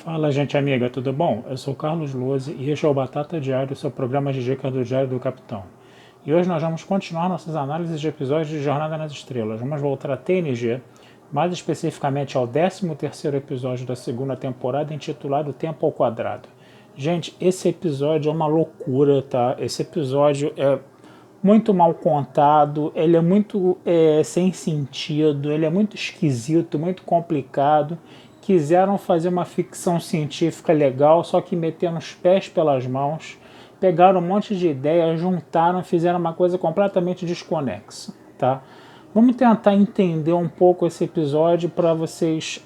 Fala, gente amiga, tudo bom? Eu sou o Carlos Lose e este é o Batata Diário, seu programa de dicas do Diário do Capitão. E hoje nós vamos continuar nossas análises de episódios de Jornada nas Estrelas. Vamos voltar a TNG, mais especificamente ao 13º episódio da segunda temporada, intitulado Tempo ao Quadrado. Gente, esse episódio é uma loucura, tá? Esse episódio é muito mal contado, ele é muito sem sentido, ele é muito esquisito, muito complicado. Quiseram fazer uma ficção científica legal, só que metendo os pés pelas mãos, pegaram um monte de ideias, juntaram, fizeram uma coisa completamente desconexa, tá? Vamos tentar entender um pouco esse episódio para vocês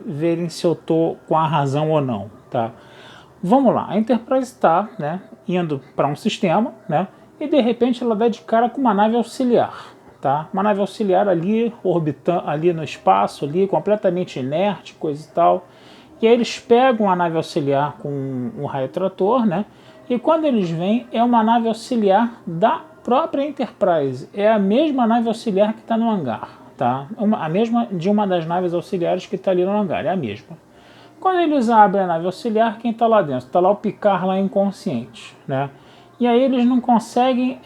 verem se eu tô com a razão ou não, tá? Vamos lá, a Enterprise está, né, indo para um sistema, né, e de repente ela dá de cara com uma nave auxiliar, tá? Uma nave auxiliar ali, orbitando ali no espaço, ali, completamente inerte, coisa e tal. E aí eles pegam a nave auxiliar com um raio trator, né? E quando eles vêm, é uma nave auxiliar da própria Enterprise. É a mesma nave auxiliar que está no hangar, tá? A mesma de uma das naves auxiliares que está ali no hangar, é a mesma. Quando eles abrem a nave auxiliar, quem está lá dentro? Está lá o Picard lá inconsciente, né? E aí eles não conseguem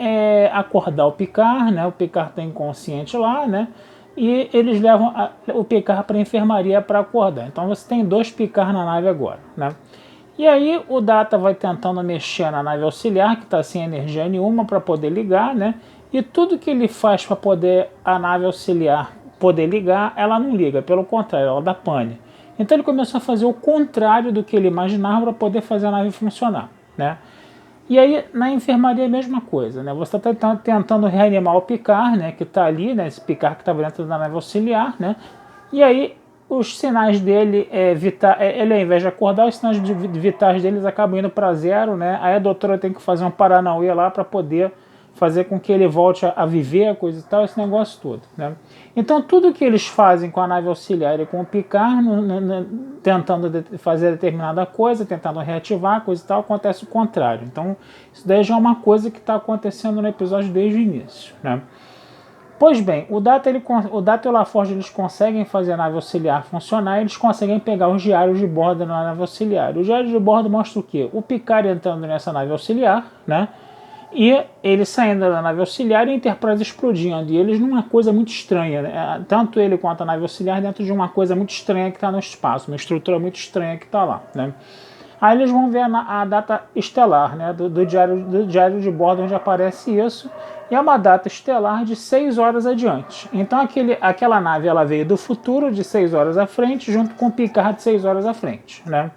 acordar o Picard, né? O Picard está inconsciente lá, né? E eles levam o Picard para a enfermaria para acordar. Então você tem dois Picard na nave agora, né? E aí o Data vai tentando mexer na nave auxiliar, que está sem energia nenhuma, para poder ligar, né? E tudo que ele faz para poder a nave auxiliar poder ligar, ela não liga, pelo contrário, ela dá pane. Então ele começou a fazer o contrário do que ele imaginava para poder fazer a nave funcionar, né? E aí na enfermaria é a mesma coisa, né? Você está tentando reanimar o Picard, né? Que está ali, né? Esse Picard que estava dentro da nave auxiliar, né? E aí os sinais dele, ele ao invés de acordar, os sinais vitais deles acabam indo para zero, né? Aí a doutora tem que fazer um paranauê lá para poder fazer com que ele volte a viver, a coisa e tal, esse negócio todo, né? Então tudo que eles fazem com a nave auxiliar e com o Picard, tentando fazer determinada coisa, tentando reativar, coisa e tal, acontece o contrário. Então isso daí já é uma coisa que está acontecendo no episódio desde o início, né? Pois bem, o Data e o LaForge eles conseguem fazer a nave auxiliar funcionar, eles conseguem pegar os diários de bordo na nave auxiliar. Os diários de bordo mostram o quê? O Picard entrando nessa nave auxiliar, né? E ele saindo da nave auxiliar e a Enterprise explodindo. E eles numa coisa muito estranha, né? Tanto ele quanto a nave auxiliar dentro de uma coisa muito estranha que está no espaço, uma estrutura muito estranha que está lá, né? Aí eles vão ver a data estelar, né? Do diário de bordo onde aparece isso. E é uma data estelar de 6 horas adiante. Então aquela nave ela veio do futuro de 6 horas à frente, junto com o Picard de 6 horas à frente, né?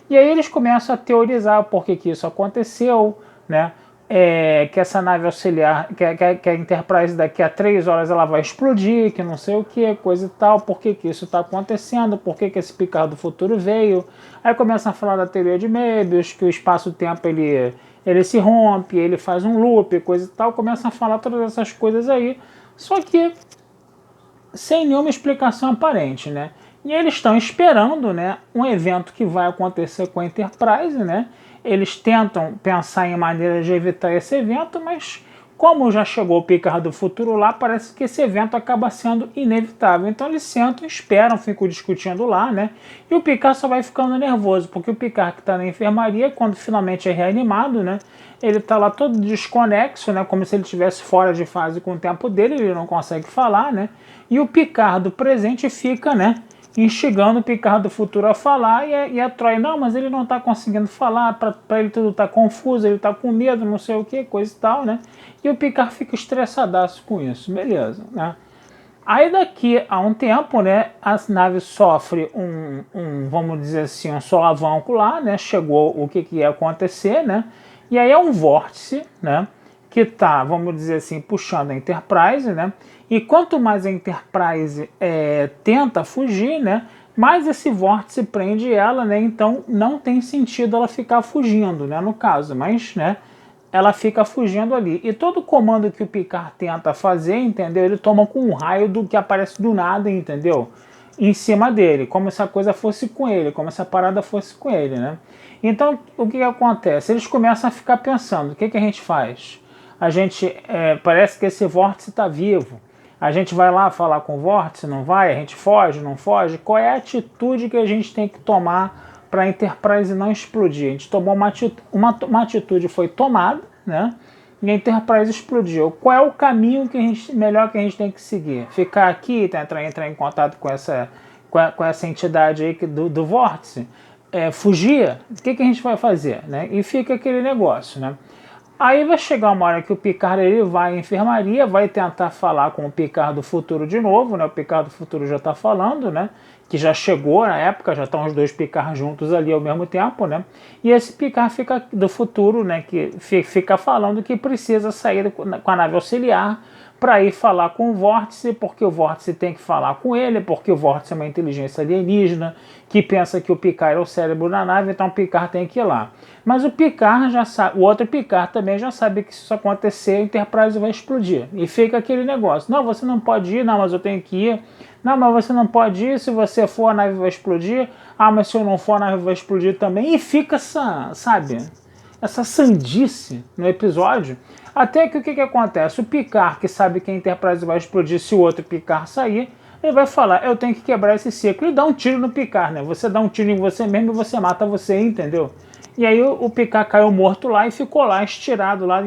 E aí eles começam a teorizar por que isso aconteceu, né? Que essa nave auxiliar, que a Enterprise daqui a 3 horas ela vai explodir, que não sei o que, coisa e tal, por que isso está acontecendo, por que esse Picard do futuro veio. Aí começam a falar da teoria de Möbius, que o espaço-tempo ele se rompe, ele faz um loop, coisa e tal, começam a falar todas essas coisas aí, só que sem nenhuma explicação aparente, né? E eles estão esperando, né, um evento que vai acontecer com a Enterprise, né? Eles tentam pensar em maneiras de evitar esse evento, mas como já chegou o Picard do futuro lá, parece que esse evento acaba sendo inevitável. Então eles sentam, esperam, ficam discutindo lá, né? E o Picard só vai ficando nervoso, porque o Picard que está na enfermaria, quando finalmente é reanimado, né? Ele está lá todo desconexo, né? Como se ele estivesse fora de fase com o tempo dele, ele não consegue falar, né? E o Picard do presente fica, né? Instigando o Picard do futuro a falar, e a Troy, não, mas ele não está conseguindo falar, para ele tudo está confuso, ele está com medo, não sei o que, coisa e tal, né? E o Picard fica estressadaço com isso, beleza, né? Aí daqui a um tempo, né, a nave sofre vamos dizer assim, um solavanco lá, né? Chegou o que ia acontecer, né? E aí é um vórtice, né? Que tá, vamos dizer assim, puxando a Enterprise, né? E quanto mais a Enterprise tenta fugir, né? Mais esse vórtice prende ela, né? Então não tem sentido ela ficar fugindo, né? No caso, mas, né? Ela fica fugindo ali. E todo comando que o Picard tenta fazer, entendeu? Ele toma com um raio do que aparece do nada, entendeu? Em cima dele, como se a coisa fosse com ele, como se a parada fosse com ele, né? Então, o que acontece? Eles começam a ficar pensando, o que a gente faz? A gente, parece que esse vórtice está vivo. A gente vai lá falar com o vórtice, não vai? A gente foge, não foge? Qual é a atitude que a gente tem que tomar para a Enterprise não explodir. A gente tomou uma atitude, foi tomada, né? E a Enterprise explodiu. Qual é o caminho melhor que a gente tem que seguir? Ficar aqui, entrar em contato com essa entidade aí do vórtice? Fugir? O que a gente vai fazer? Né? E fica aquele negócio, né? Aí vai chegar uma hora que o Picard ele vai à enfermaria, vai tentar falar com o Picard do futuro de novo, né? O Picard do futuro já está falando, né? Que já chegou na época, já estão os dois Picard juntos ali ao mesmo tempo, né? E esse Picard do futuro, né? Que fica falando que precisa sair com a nave auxiliar para ir falar com o Vórtice, porque o Vórtice tem que falar com ele, porque o Vórtice é uma inteligência alienígena que pensa que o Picard é o cérebro da nave, então o Picard tem que ir lá. Mas o Picard já sabe, o outro Picard também já sabe que se isso acontecer, a Enterprise vai explodir. E fica aquele negócio, não, você não pode ir, não, mas eu tenho que ir. Não, mas você não pode ir, se você for a nave vai explodir. Ah, mas se eu não for a nave vai explodir também. E fica essa sandice no episódio. Até que o que acontece? O Picard, que sabe que a Enterprise vai explodir se o outro Picard sair, ele vai falar, eu tenho que quebrar esse ciclo e dar um tiro no Picard, né? Você dá um tiro em você mesmo e você mata você, entendeu? E aí o Picard caiu morto lá e ficou lá, estirado lá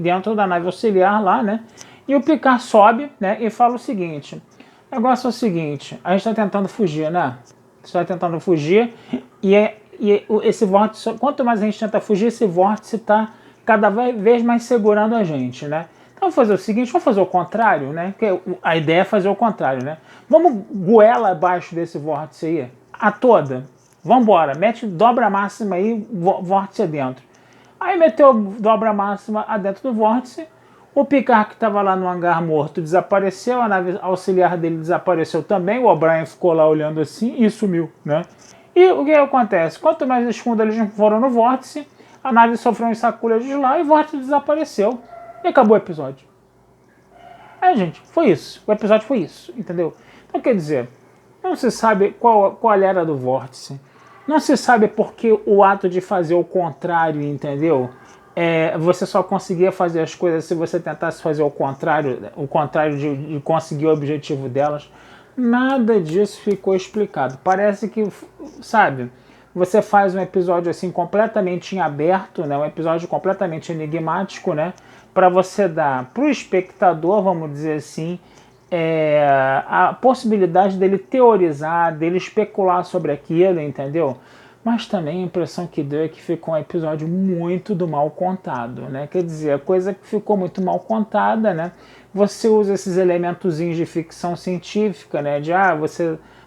dentro da nave auxiliar lá, né? E o Picard sobe, né? E fala o seguinte, o negócio é o seguinte, a gente está tentando fugir, né? Está tentando fugir e esse vórtice, quanto mais a gente tenta fugir, esse vórtice está cada vez mais segurando a gente, né? Então vamos fazer o seguinte, vamos fazer o contrário, né? Porque a ideia é fazer o contrário, né? Vamos goela abaixo desse vórtice aí, a toda. Vamos embora, dobra a máxima aí, vórtice adentro. Aí meteu dobra máxima adentro do vórtice, o Picard que estava lá no hangar morto desapareceu, a nave auxiliar dele desapareceu também, o O'Brien ficou lá olhando assim e sumiu, né? E o que acontece? Quanto mais os fundos eles foram no vórtice, a nave sofreu um sacudidões lá e o vórtice desapareceu. E acabou o episódio. Gente, foi isso. O episódio foi isso, entendeu? Então quer dizer, não se sabe qual era do vórtice. Não se sabe porque o ato de fazer o contrário, entendeu? Você só conseguia fazer as coisas se você tentasse fazer o contrário de conseguir o objetivo delas. Nada disso ficou explicado. Parece que, sabe, você faz um episódio assim completamente em aberto, né? Um episódio completamente enigmático, né? Para você dar para o espectador, vamos dizer assim, a possibilidade dele teorizar, dele especular sobre aquilo, entendeu? Mas também a impressão que deu é que ficou um episódio muito do mal contado, né? Quer dizer, a coisa que ficou muito mal contada, né? Você usa esses elementozinhos de ficção científica, né? De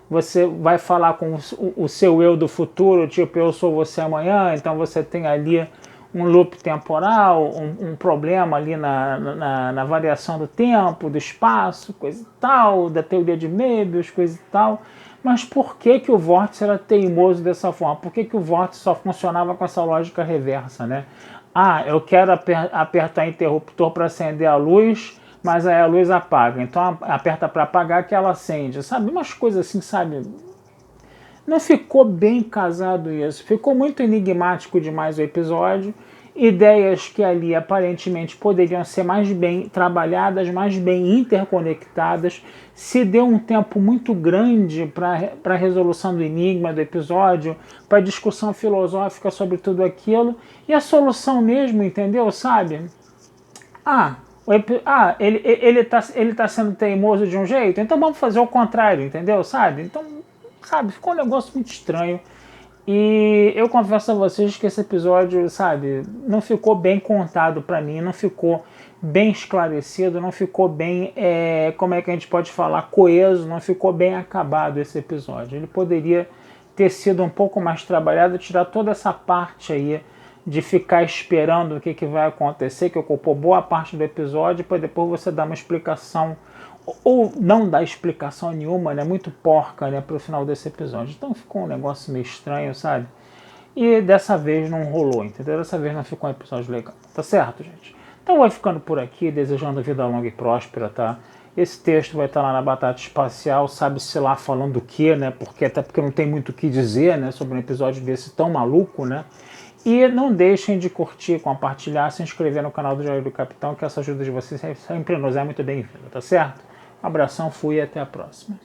você vai falar com o seu eu do futuro, tipo, eu sou você amanhã, então você tem ali um loop temporal, um problema ali na variação do tempo, do espaço, coisa e tal, da teoria de Möbius, coisa e tal. Mas por que o vórtice era teimoso dessa forma? Por que o vórtice só funcionava com essa lógica reversa, né? Eu quero apertar interruptor para acender a luz, mas aí a luz apaga. Então aperta para apagar que ela acende, sabe? Umas coisas assim, sabe? Não ficou bem casado isso. Ficou muito enigmático demais o episódio. Ideias que ali aparentemente poderiam ser mais bem trabalhadas, mais bem interconectadas. Se deu um tempo muito grande para a resolução do enigma do episódio, para discussão filosófica sobre tudo aquilo. E a solução mesmo, entendeu? Sabe? Ele tá sendo teimoso de um jeito, então vamos fazer o contrário, entendeu? Sabe? Então, sabe, ficou um negócio muito estranho. E eu confesso a vocês que esse episódio, sabe, não ficou bem contado pra mim, não ficou bem esclarecido, não ficou bem, como é que a gente pode falar, coeso, não ficou bem acabado esse episódio. Ele poderia ter sido um pouco mais trabalhado, tirar toda essa parte aí de ficar esperando o que vai acontecer, que ocupou boa parte do episódio, para depois você dar uma explicação, ou não dar explicação nenhuma, né, muito porca, né, pro final desse episódio. Então ficou um negócio meio estranho, sabe? E dessa vez não rolou, entendeu? Dessa vez não ficou um episódio legal, tá certo, gente? Então vou ficando por aqui, desejando vida longa e próspera, tá? Esse texto vai estar lá na Batata Espacial, sabe-se lá falando o que, né? Até porque não tem muito o que dizer, né, sobre um episódio desse tão maluco, né? E não deixem de curtir, compartilhar, se inscrever no canal do Diário do Capitão, que essa ajuda de vocês sempre nos é muito bem-vinda, tá certo? Um abração, fui e até a próxima.